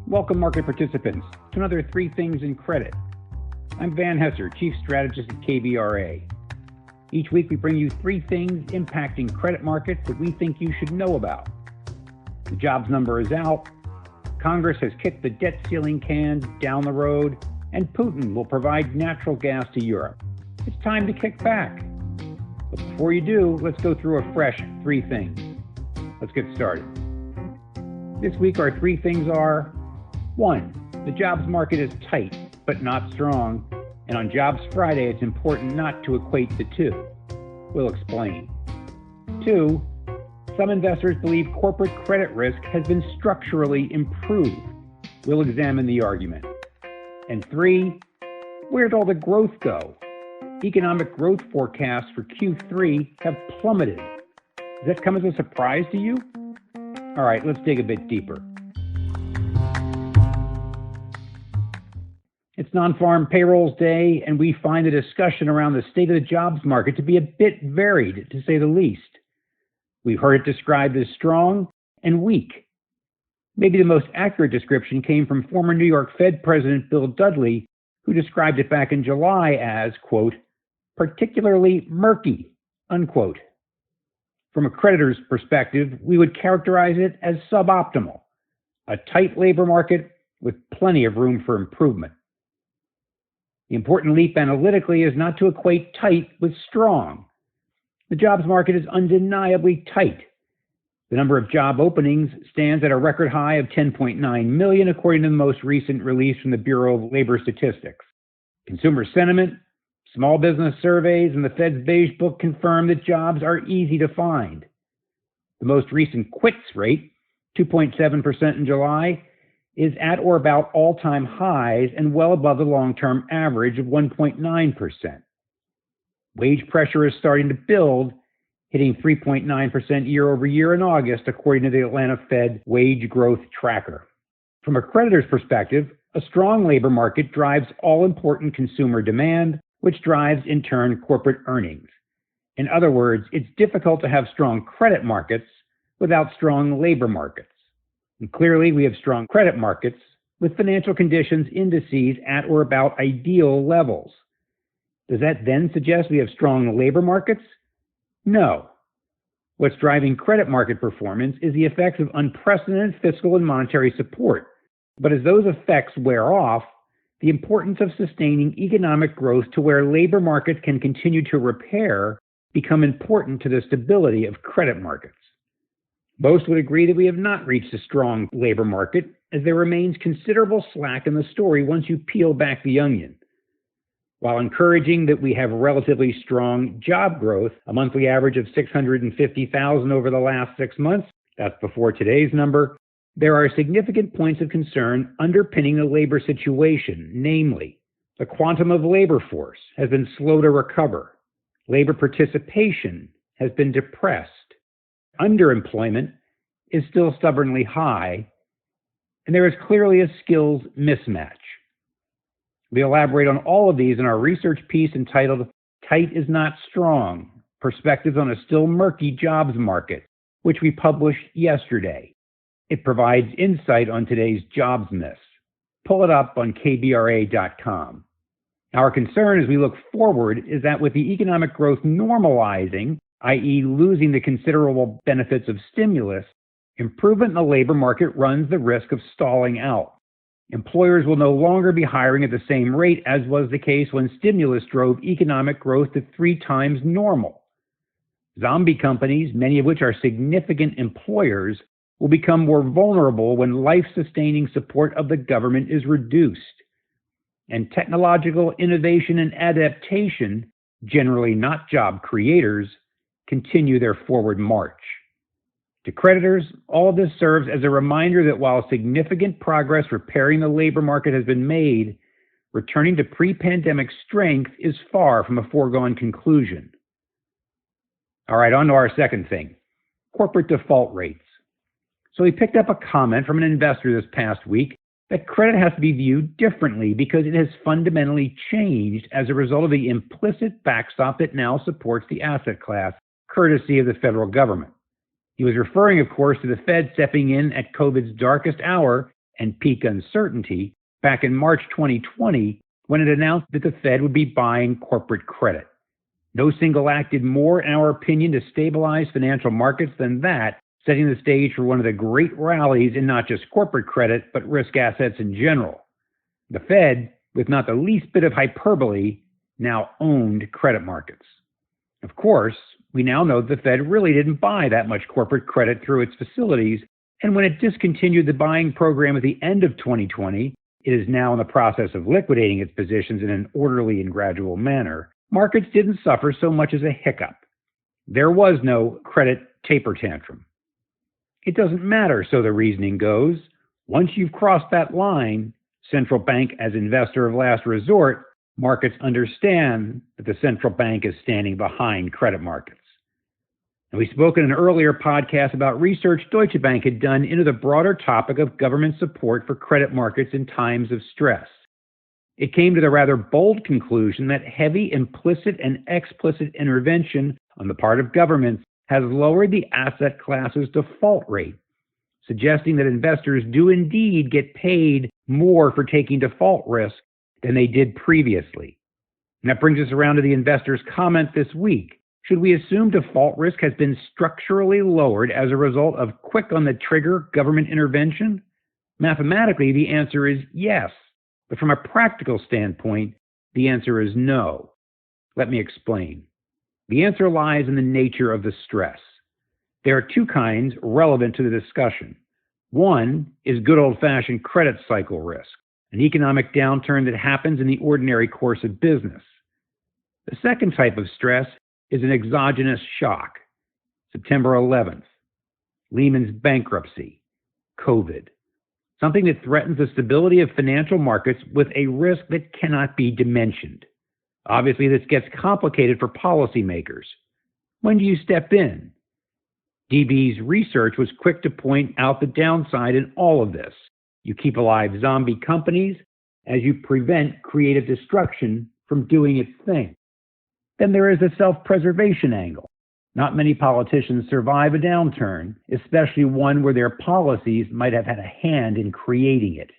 Welcome, market participants, to another Three Things in Credit. I'm Van Hesser, Chief Strategist at KBRA. Each week we bring you three things impacting credit markets that we think you should know about. The jobs number is out, Congress has kicked the debt ceiling can down the road, and Putin will provide natural gas to Europe. It's time to kick back. But before you do, let's go through a fresh three things. Let's get started. This week our three things are: 1. The jobs market is tight, but not strong, and on Jobs Friday it's important not to equate the two. We'll explain. 2. Some investors believe corporate credit risk has been structurally improved. We'll examine the argument. And 3. Where'd all the growth go? Economic growth forecasts for Q3 have plummeted. Does that come as a surprise to you? All right, let's dig a bit deeper. It's non-farm payrolls day, and we find the discussion around the state of the jobs market to be a bit varied, to say the least. We've heard it described as strong and weak. Maybe the most accurate description came from former New York Fed President Bill Dudley, who described it back in July as, quote, particularly murky, unquote. From a creditor's perspective, we would characterize it as suboptimal, a tight labor market with plenty of room for improvement. The important leap analytically is not to equate tight with strong. The jobs market is undeniably tight. The number of job openings stands at a record high of 10.9 million, according to the most recent release from the Bureau of Labor Statistics. Consumer sentiment, small business surveys, and the Fed's Beige Book confirm that jobs are easy to find. The most recent quits rate, 2.7% in July, is at or about all-time highs and well above the long-term average of 1.9%. Wage pressure is starting to build, hitting 3.9% year over year in August, according to the Atlanta Fed Wage Growth Tracker. From a creditor's perspective, a strong labor market drives all-important consumer demand, which drives, in turn, corporate earnings. In other words, it's difficult to have strong credit markets without strong labor markets. And clearly, we have strong credit markets with financial conditions indices at or about ideal levels. Does that then suggest we have strong labor markets? No. What's driving credit market performance is the effects of unprecedented fiscal and monetary support. But as those effects wear off, the importance of sustaining economic growth to where labor markets can continue to repair become important to the stability of credit markets. Most would agree that we have not reached a strong labor market, as there remains considerable slack in the story once you peel back the onion. While encouraging that we have relatively strong job growth, a monthly average of 650,000 over the last 6 months, that's before today's number, there are significant points of concern underpinning the labor situation, namely, the quantum of labor force has been slow to recover, labor participation has been depressed, underemployment is still stubbornly high, and there is clearly a skills mismatch. We elaborate on all of these in our research piece entitled Tight is Not Strong, Perspectives on a Still Murky Jobs Market, which we published yesterday. It provides insight on today's jobs miss. Pull it up on KBRA.com. Our concern as we look forward is that with the economic growth normalizing, i.e. losing the considerable benefits of stimulus, improvement in the labor market runs the risk of stalling out. Employers will no longer be hiring at the same rate as was the case when stimulus drove economic growth to 3 times normal. Zombie companies, many of which are significant employers, will become more vulnerable when life-sustaining support of the government is reduced. And technological innovation and adaptation, generally not job creators, continue their forward march. To creditors, all of this serves as a reminder that while significant progress repairing the labor market has been made, returning to pre-pandemic strength is far from a foregone conclusion. All right, on to our second thing, corporate default rates. So we picked up a comment from an investor this past week that credit has to be viewed differently because it has fundamentally changed as a result of the implicit backstop that now supports the asset class, courtesy of the federal government. He was referring, of course, to the Fed stepping in at COVID's darkest hour and peak uncertainty back in March 2020 when it announced that the Fed would be buying corporate credit. No single act did more, in our opinion, to stabilize financial markets than that, setting the stage for one of the great rallies in not just corporate credit, but risk assets in general. The Fed, with not the least bit of hyperbole, now owned credit markets. Of course, we now know that the Fed really didn't buy that much corporate credit through its facilities, and when it discontinued the buying program at the end of 2020, it is now in the process of liquidating its positions in an orderly and gradual manner. Markets didn't suffer so much as a hiccup. There was no credit taper tantrum. It doesn't matter, so the reasoning goes. Once you've crossed that line, central bank as investor of last resort, markets understand that the central bank is standing behind credit markets. And we spoke in an earlier podcast about research Deutsche Bank had done into the broader topic of government support for credit markets in times of stress. It came to the rather bold conclusion that heavy implicit and explicit intervention on the part of governments has lowered the asset class's default rate, suggesting that investors do indeed get paid more for taking default risk than they did previously. And that brings us around to the investor's comment this week. Should we assume default risk has been structurally lowered as a result of quick on the trigger government intervention? Mathematically, the answer is yes. But from a practical standpoint, the answer is no. Let me explain. The answer lies in the nature of the stress. There are two kinds relevant to the discussion. One is good old-fashioned credit cycle risk, an economic downturn that happens in the ordinary course of business. The second type of stress is an exogenous shock. September 11th, Lehman's bankruptcy, COVID. Something that threatens the stability of financial markets with a risk that cannot be dimensioned. Obviously, this gets complicated for policymakers. When do you step in? DB's research was quick to point out the downside in all of this. You keep alive zombie companies as you prevent creative destruction from doing its thing. Then there is a self-preservation angle. Not many politicians survive a downturn, especially one where their policies might have had a hand in creating it.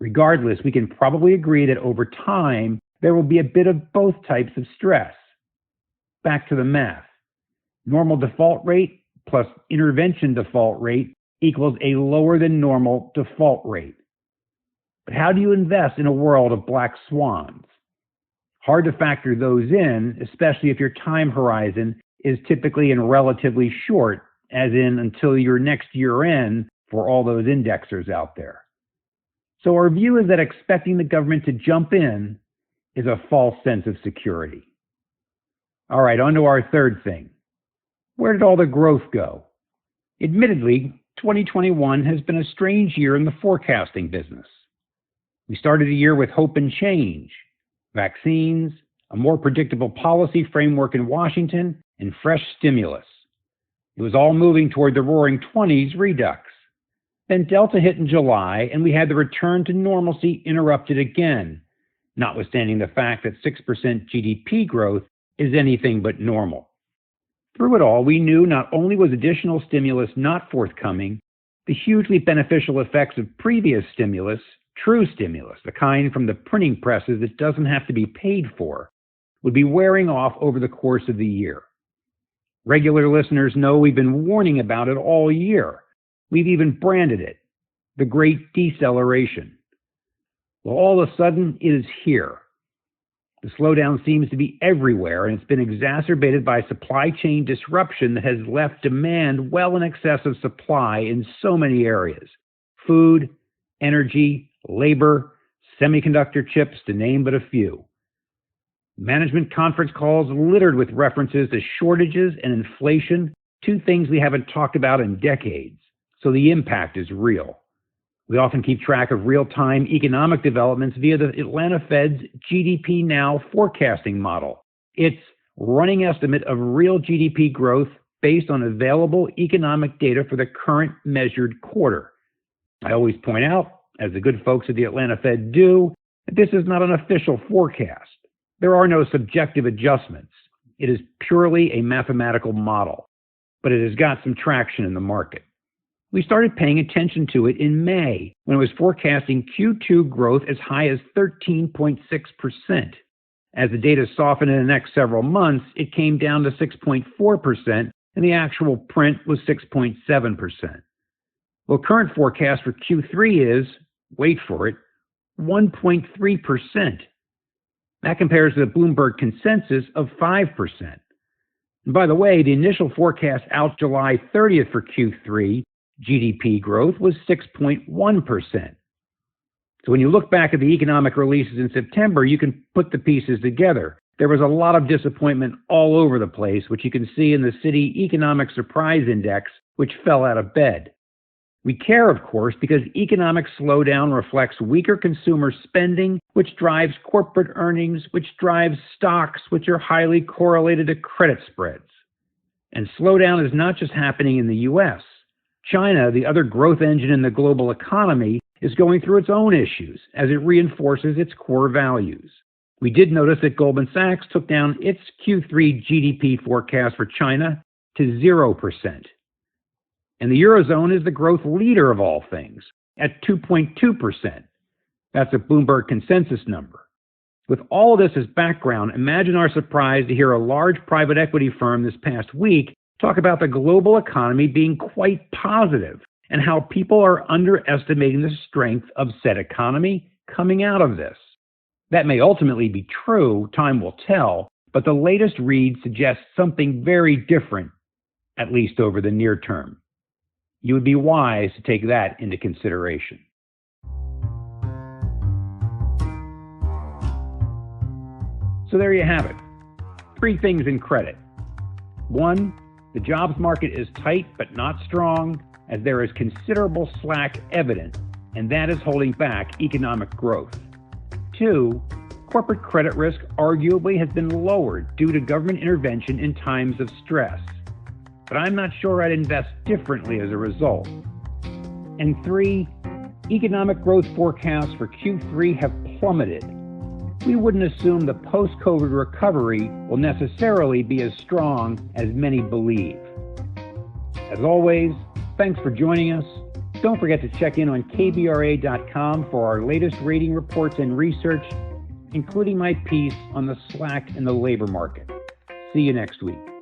Regardless, we can probably agree that over time, there will be a bit of both types of stress. Back to the math. Normal default rate plus intervention default rate equals a lower than normal default rate. But how do you invest in a world of black swans? Hard to factor those in, especially if your time horizon is typically in relatively short, as in until your next year end for all those indexers out there. So our view is that expecting the government to jump in is a false sense of security. All right, on to our third thing. Where did all the growth go? Admittedly, 2021 has been a strange year in the forecasting business. We started the year with hope and change, vaccines, a more predictable policy framework in Washington, and fresh stimulus. It was all moving toward the roaring 20s redux. Then Delta hit in July, and we had the return to normalcy interrupted again, notwithstanding the fact that 6% GDP growth is anything but normal. Through it all, we knew not only was additional stimulus not forthcoming, the hugely beneficial effects of previous stimulus, true stimulus, the kind from the printing presses that doesn't have to be paid for, would be wearing off over the course of the year. Regular listeners know we've been warning about it all year. We've even branded it, the Great Deceleration. Well, all of a sudden, it is here. The slowdown seems to be everywhere, and it's been exacerbated by supply chain disruption that has left demand well in excess of supply in so many areas. Food, energy, labor, semiconductor chips, to name but a few. Management conference calls littered with references to shortages and inflation, two things we haven't talked about in decades, so the impact is real. We often keep track of real-time economic developments via the Atlanta Fed's GDP Now forecasting model. Its running estimate of real GDP growth based on available economic data for the current measured quarter. I always point out, as the good folks at the Atlanta Fed do, that this is not an official forecast. There are no subjective adjustments. It is purely a mathematical model, but it has got some traction in the market. We started paying attention to it in May, when it was forecasting Q2 growth as high as 13.6%. As the data softened in the next several months, it came down to 6.4%, and the actual print was 6.7%. Well, current forecast for Q3 is, wait for it, 1.3%. That compares to the Bloomberg consensus of 5%. And by the way, the initial forecast out July 30th for Q3 GDP growth was 6.1%. So when you look back at the economic releases in September, you can put the pieces together. There was a lot of disappointment all over the place, which you can see in the Citi Economic Surprise Index, which fell out of bed. We care, of course, because economic slowdown reflects weaker consumer spending, which drives corporate earnings, which drives stocks, which are highly correlated to credit spreads. And slowdown is not just happening in the U.S. China, the other growth engine in the global economy, is going through its own issues as it reinforces its core values. We did notice that Goldman Sachs took down its Q3 GDP forecast for China to 0%. And the Eurozone is the growth leader of all things, at 2.2%. That's a Bloomberg consensus number. With all of this as background, imagine our surprise to hear a large private equity firm this past week talk about the global economy being quite positive and how people are underestimating the strength of said economy coming out of this. That may ultimately be true, time will tell, but the latest read suggests something very different, at least over the near term. You would be wise to take that into consideration. So there you have it. 3 things in credit. 1, the jobs market is tight but not strong, as there is considerable slack evident, and that is holding back economic growth. 2, corporate credit risk arguably has been lowered due to government intervention in times of stress, but I'm not sure I'd invest differently as a result. And 3, economic growth forecasts for Q3 have plummeted. We wouldn't assume the post-COVID recovery will necessarily be as strong as many believe. As always, thanks for joining us. Don't forget to check in on KBRA.com for our latest rating reports and research, including my piece on the slack in the labor market. See you next week.